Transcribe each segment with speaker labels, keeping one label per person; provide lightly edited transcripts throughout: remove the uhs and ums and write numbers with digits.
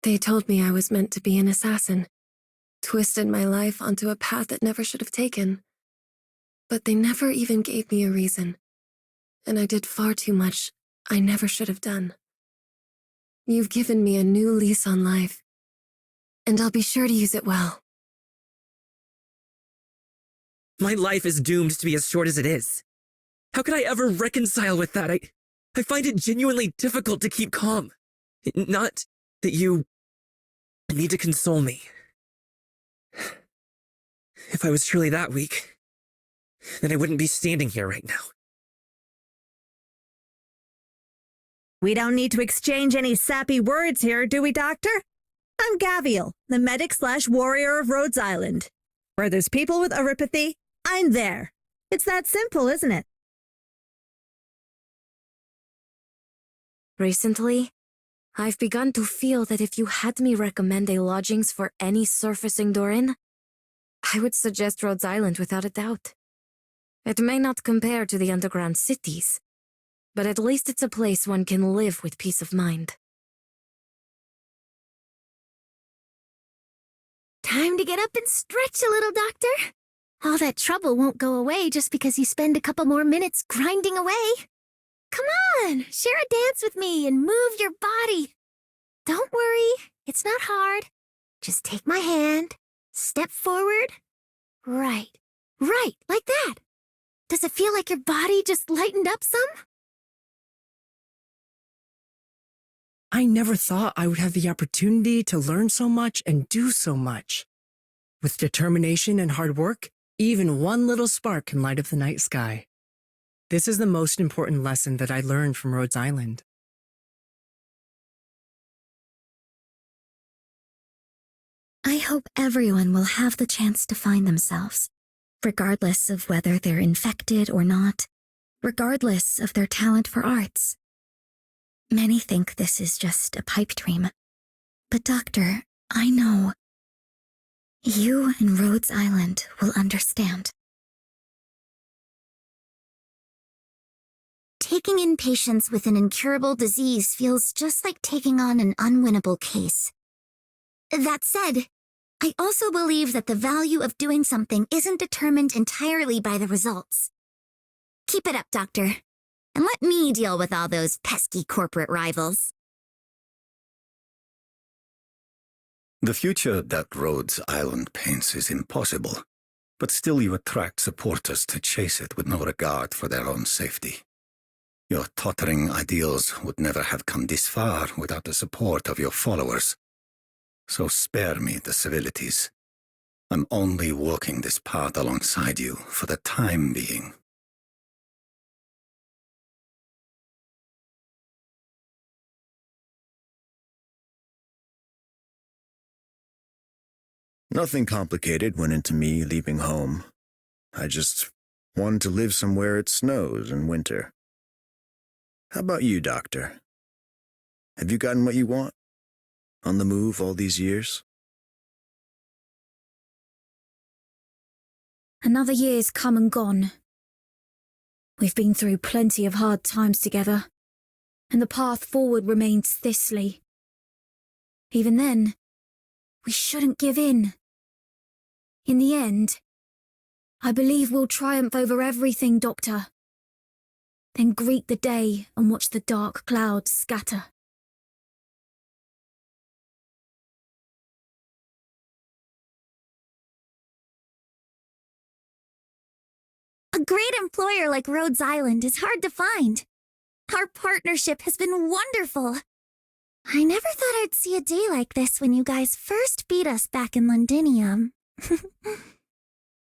Speaker 1: They told me I was meant to be an assassin, twisted my life onto a path it never should have taken. But they never even gave me a reason, and I did far too much I never should have done. You've given me a new lease on life, and I'll be sure to use it well.
Speaker 2: My life is doomed to be as short as it is. How could I ever reconcile with that? I find it genuinely difficult to keep calm. Not that you need to console me. If I was truly that weak, then I wouldn't be standing here right now.
Speaker 3: We don't need to exchange any sappy words here, do we, Doctor? I'm Gavial, the medic/warrior of Rhodes Island. Where there's people with oropathy, I'm there. It's that simple, isn't it?
Speaker 4: Recently, I've begun to feel that if you had me recommend a lodgings for any surfacing Dorin, I would suggest Rhodes Island without a doubt. It may not compare to the underground cities, but at least it's a place one can live with peace of mind.
Speaker 5: Time to get up and stretch a little, Doctor. All that trouble won't go away just because you spend a couple more minutes grinding away. Come on, share a dance with me and move your body. Don't worry, it's not hard. Just take my hand, step forward. Right, like that. Does it feel like your body just lightened up some?
Speaker 6: I never thought I would have the opportunity to learn so much and do so much. With determination and hard work, even one little spark can light up the night sky. This is the most important lesson that I learned from Rhodes Island.
Speaker 5: I hope everyone will have the chance to find themselves, regardless of whether they're infected or not, regardless of their talent for arts. Many think this is just a pipe dream. But Doctor, I know you and Rhodes Island will understand. Taking in patients with an incurable disease feels just like taking on an unwinnable case. That said, I also believe that the value of doing something isn't determined entirely by the results. Keep it up, Doctor. And let me deal with all those pesky corporate rivals.
Speaker 7: The future that Rhodes Island paints is impossible, but still you attract supporters to chase it with no regard for their own safety. Your tottering ideals would never have come this far without the support of your followers. So spare me the civilities. I'm only walking this path alongside you for the time being.
Speaker 8: Nothing complicated went into me leaving home. I just wanted to live somewhere it snows in winter. How about you, Doctor? Have you gotten what you want? On the move all these years?
Speaker 9: Another year's come and gone. We've been through plenty of hard times together, and the path forward remains thistly. Even then, we shouldn't give in. In the end, I believe we'll triumph over everything, Doctor. Then greet the day and watch the dark clouds scatter.
Speaker 5: A great employer like Rhodes Island is hard to find. Our partnership has been wonderful. I never thought I'd see a day like this when you guys first beat us back in Londinium.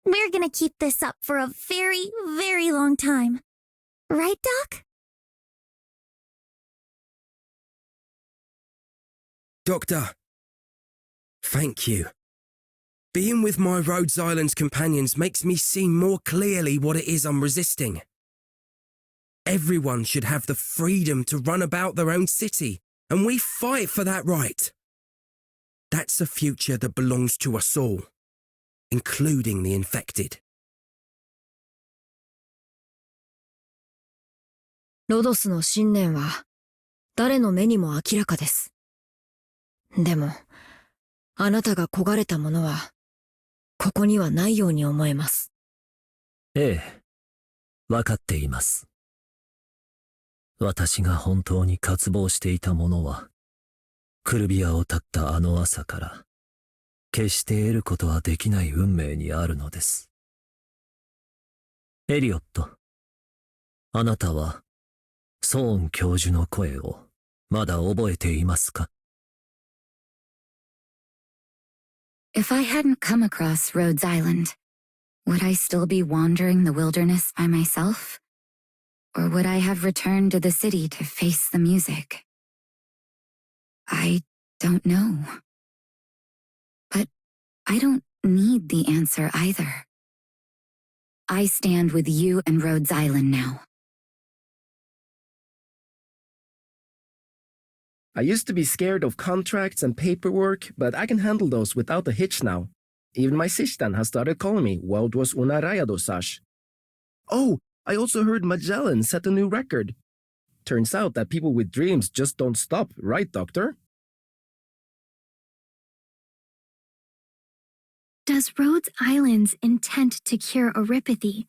Speaker 5: We're gonna keep this up for a very, very long time. Right, Doc?
Speaker 10: Doctor, thank you. Being with my Rhodes Island's companions makes me see more clearly what it is I'm resisting. Everyone should have the freedom to run about their own city, and we fight for that right. That's a future that belongs to us all, including the infected.
Speaker 9: ロドスの信念は誰の目にも明らかです。
Speaker 11: でも、あなたが焦がれたものは、ここにはないように思えます。
Speaker 12: ええ、わかっています。私が本当に渇望していたものは、クルビアを立ったあの朝から、決して得ることはできない運命にあるのです。エリオット、あなたは、ソーン教授の声を、まだ覚えていますか？
Speaker 4: If I hadn't come across Rhodes Island, would I still be wandering the wilderness by myself? Or would I have returned to the city to face the music? I don't know. But I don't need the answer either. I stand with you and Rhodes Island now.
Speaker 13: I used to be scared of contracts and paperwork, but I can handle those without a hitch now. Even my Sishtan has started calling me Worldwas una Rayadosash. Oh, I also heard Magellan set a new record. Turns out that people with dreams just don't stop, right, Doctor?
Speaker 5: Does Rhodes Island's intent to cure Oripathy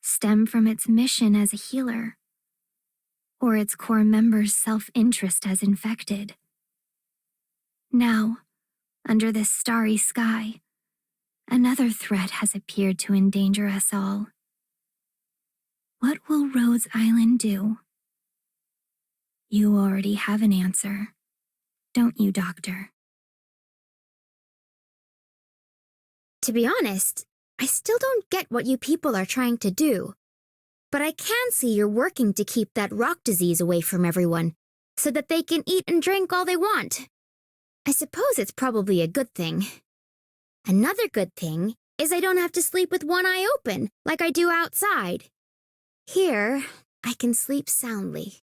Speaker 5: stem from its mission as a healer? Or its core members' self-interest as infected? Now, under this starry sky, another threat has appeared to endanger us all. What will Rhodes Island do? You already have an answer, don't you, Doctor?
Speaker 14: To be honest, I still don't get what you people are trying to do. But I can see you're working to keep that rock disease away from everyone, so that they can eat and drink all they want. I suppose it's probably a good thing. Another good thing is I don't have to sleep with one eye open, like I do outside. Here, I can sleep soundly.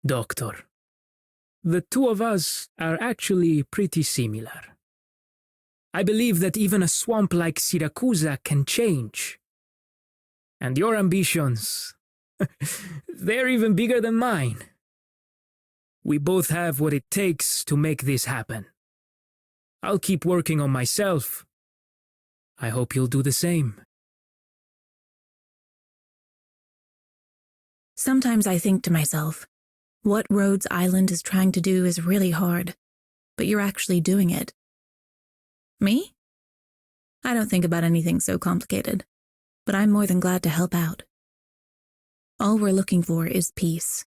Speaker 15: Doctor, the two of us are actually pretty similar. I believe that even a swamp like Siracusa can change. And your ambitions, they're even bigger than mine. We both have what it takes to make this happen. I'll keep working on myself. I hope you'll do the same.
Speaker 9: Sometimes I think to myself, what Rhodes Island is trying to do is really hard, but you're actually doing it. Me? I don't think about anything so complicated, but I'm more than glad to help out. All we're looking for is peace.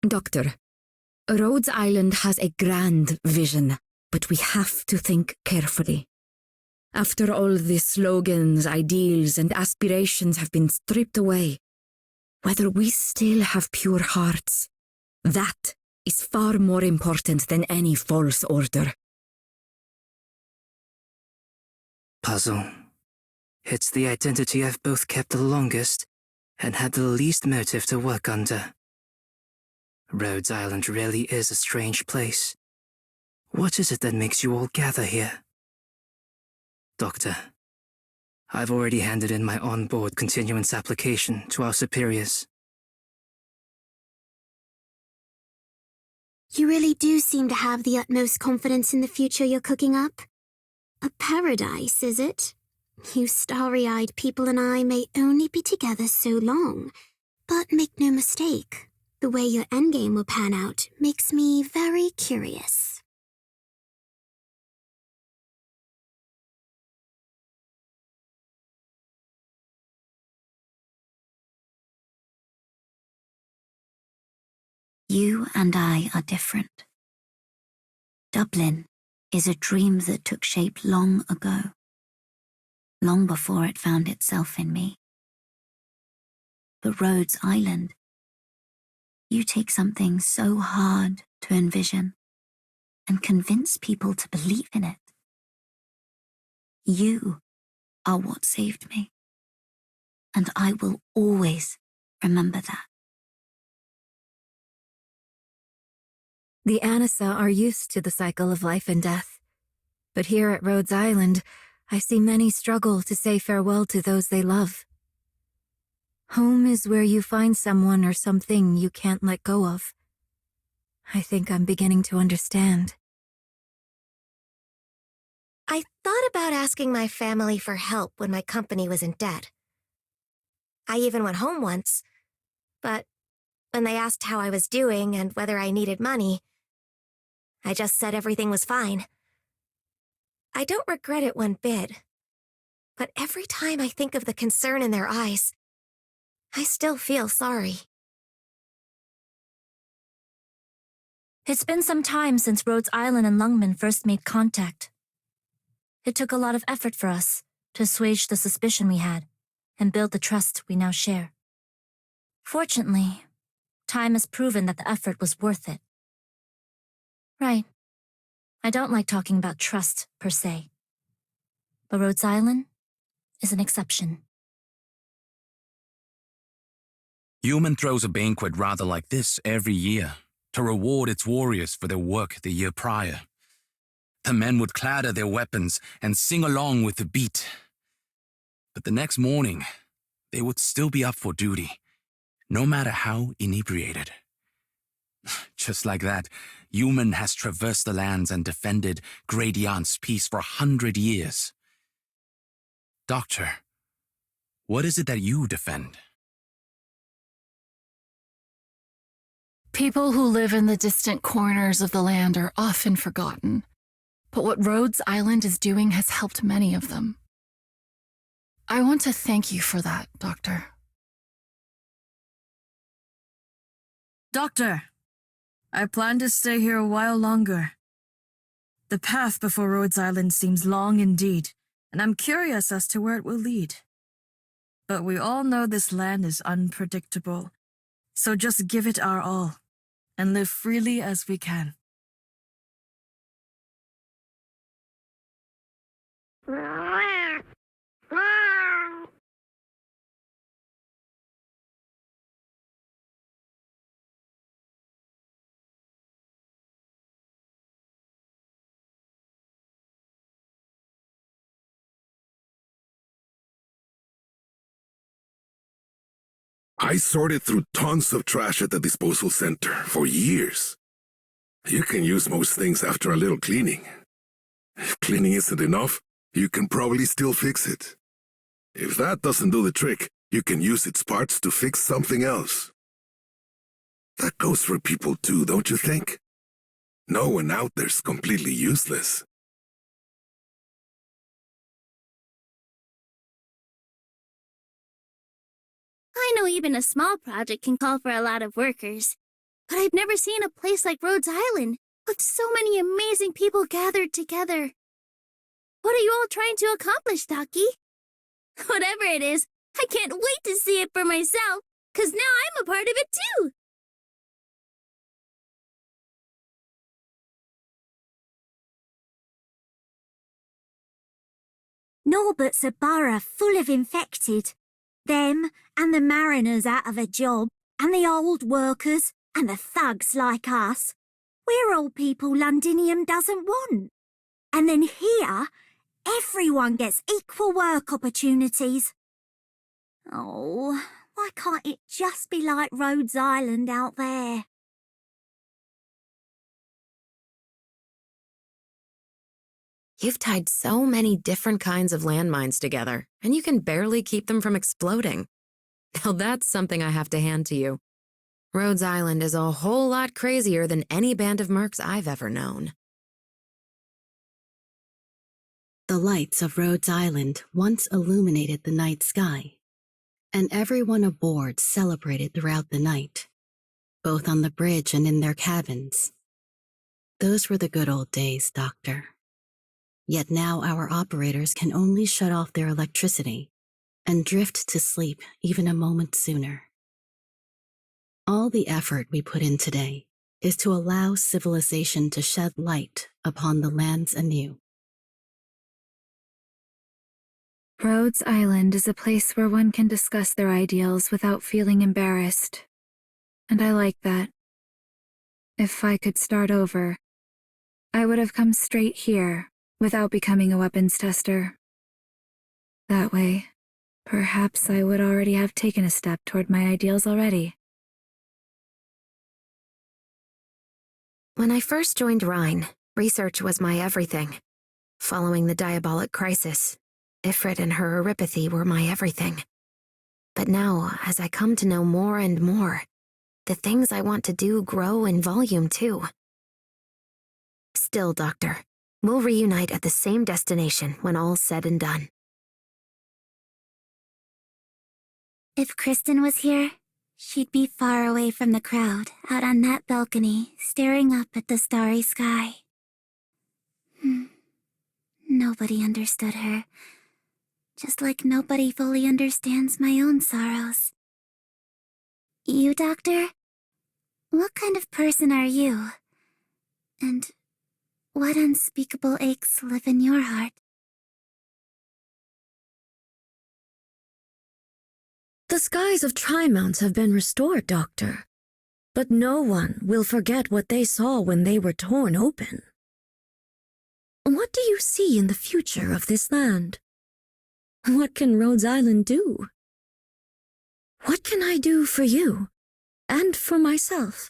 Speaker 4: Doctor, Rhodes Island has a grand vision, but we have to think carefully. After all the slogans, ideals, and aspirations have been stripped away, whether we still have pure hearts, that is far more important than any false order.
Speaker 16: Puzzle. It's the identity I've both kept the longest and had the least motive to work under. Rhodes Island really is a strange place. What is it that makes you all gather here? Doctor, I've already handed in my on-board continuance application to our superiors.
Speaker 5: You really do seem to have the utmost confidence in the future you're cooking up. A paradise, is it? You starry-eyed people and I may only be together so long, but make no mistake, the way your endgame will pan out makes me very curious.
Speaker 17: You and I are different. Dublin is a dream that took shape long ago, long before it found itself in me. But Rhodes Island, you take something so hard to envision and convince people to believe in it. You are what saved me, and I will always remember that.
Speaker 4: The Anissa are used to the cycle of life and death. But here at Rhodes Island, I see many struggle to say farewell to those they love. Home is where you find someone or something you can't let go of. I think I'm beginning to understand.
Speaker 5: I thought about asking my family for help when my company was in debt. I even went home once, but when they asked how I was doing and whether I needed money, I just said everything was fine. I don't regret it one bit, but every time I think of the concern in their eyes, I still feel sorry.
Speaker 4: It's been some time since Rhodes Island and Lungmen first made contact. It took a lot of effort for us to assuage the suspicion we had and build the trust we now share. Fortunately, time has proven that the effort was worth it. Right. I don't like talking about trust, per se. But Rhodes Island is an exception.
Speaker 18: Human throws a banquet rather like this every year to reward its warriors for their work the year prior. The men would clatter their weapons and sing along with the beat. But the next morning, they would still be up for duty, no matter how inebriated. Just like that, Human has traversed the lands and defended Gradiant's peace for 100 years. Doctor, what is it that you defend?
Speaker 19: People who live in the distant corners of the land are often forgotten, but what Rhodes Island is doing has helped many of them. I want to thank you for that, Doctor.
Speaker 20: Doctor, I plan to stay here a while longer. The path before Rhodes Island seems long indeed, and I'm curious as to where it will lead. But we all know this land is unpredictable, so just give it our all, and live freely as we can.
Speaker 21: I sorted through tons of trash at the disposal center for years. You can use most things after a little cleaning. If cleaning isn't enough, you can probably still fix it. If that doesn't do the trick, you can use its parts to fix something else. That goes for people too, don't you think? No one out there's completely useless.
Speaker 5: I know even a small project can call for a lot of workers, but I've never seen a place like Rhodes Island with so many amazing people gathered together. What are you all trying to accomplish, Docky? Whatever it is, I can't wait to see it for myself, 'cause now I'm a part of it too!
Speaker 22: Norbert's a borough full of infected. Them and the mariners out of a job, and the old workers, and the thugs like us. We're all people Londinium doesn't want. And then here, everyone gets equal work opportunities. Oh, why can't it just be like Rhodes Island out there?
Speaker 23: You've tied so many different kinds of landmines together, and you can barely keep them from exploding. Now that's something I have to hand to you. Rhodes Island is a whole lot crazier than any band of mercs I've ever known.
Speaker 24: The lights of Rhodes Island once illuminated the night sky, and everyone aboard celebrated throughout the night, both on the bridge and in their cabins. Those were the good old days, Doctor. Yet now our operators can only shut off their electricity and drift to sleep even a moment sooner. All the effort we put in today is to allow civilization to shed light upon the lands anew.
Speaker 1: Rhodes Island is a place where one can discuss their ideals without feeling embarrassed. And I like that. If I could start over, I would have come straight here without becoming a weapons tester. That way,
Speaker 9: Perhaps I would already have taken a step toward my ideals already.
Speaker 23: When I first joined Rhine, research was my everything. Following the diabolic crisis, Ifrit and her Eripathy were my everything. But now, as I come to know more and more, the things I want to do grow in volume too. Still, Doctor, we'll reunite at the same destination when all's said and done.
Speaker 22: If Kristen was here, she'd be far away from the crowd, out on that balcony, staring up at the starry sky. Nobody understood her, just like nobody fully understands my own sorrows. You, Doctor? What kind of person are you? And what unspeakable aches live in your heart?
Speaker 4: The skies of Trimonts have been restored, Doctor. But no one will forget what they saw when they were torn open. What do you see in the future of this land? What can Rhodes Island do? What can I do for you, and for myself?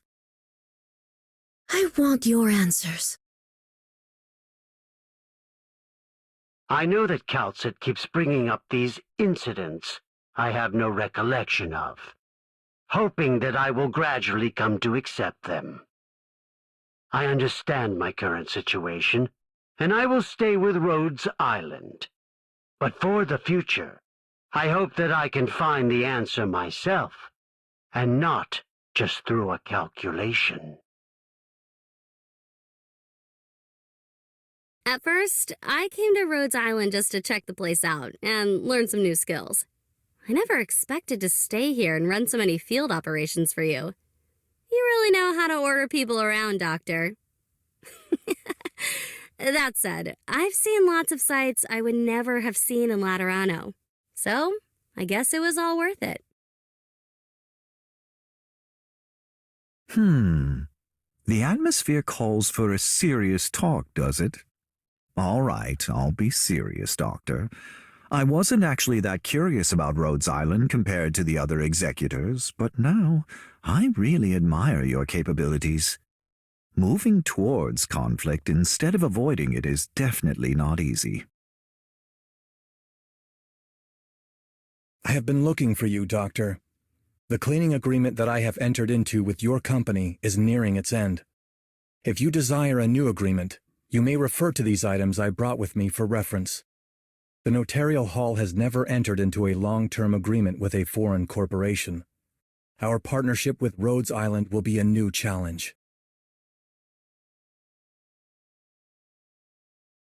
Speaker 4: I want your answers.
Speaker 2: I know that Calcit keeps bringing up these incidents I have no recollection of, hoping that I will gradually come to accept them. I understand my current situation, and I will stay with Rhodes Island. But for the future, I hope that I can find the answer myself, and not just through a calculation.
Speaker 3: At first, I came to Rhodes Island just to check the place out and learn some new skills. I never expected to stay here and run so many field operations for you. You really know how to order people around, Doctor. That said, I've seen lots of sights I would never have seen in Laterano. So, I guess it was all worth it.
Speaker 6: The atmosphere calls for a serious talk, does it? All right, I'll be serious, Doctor. I wasn't actually that curious about Rhodes Island compared to the other executors, but now I really admire your capabilities. Moving towards conflict instead of avoiding it is definitely not easy.
Speaker 7: I have been looking for you, Doctor. The cleaning agreement that I have entered into with your company is nearing its end. If you desire a new agreement, you may refer to these items I brought with me for reference. The Notarial Hall has never entered into a long-term agreement with a foreign corporation. Our partnership with Rhodes Island will be a new challenge.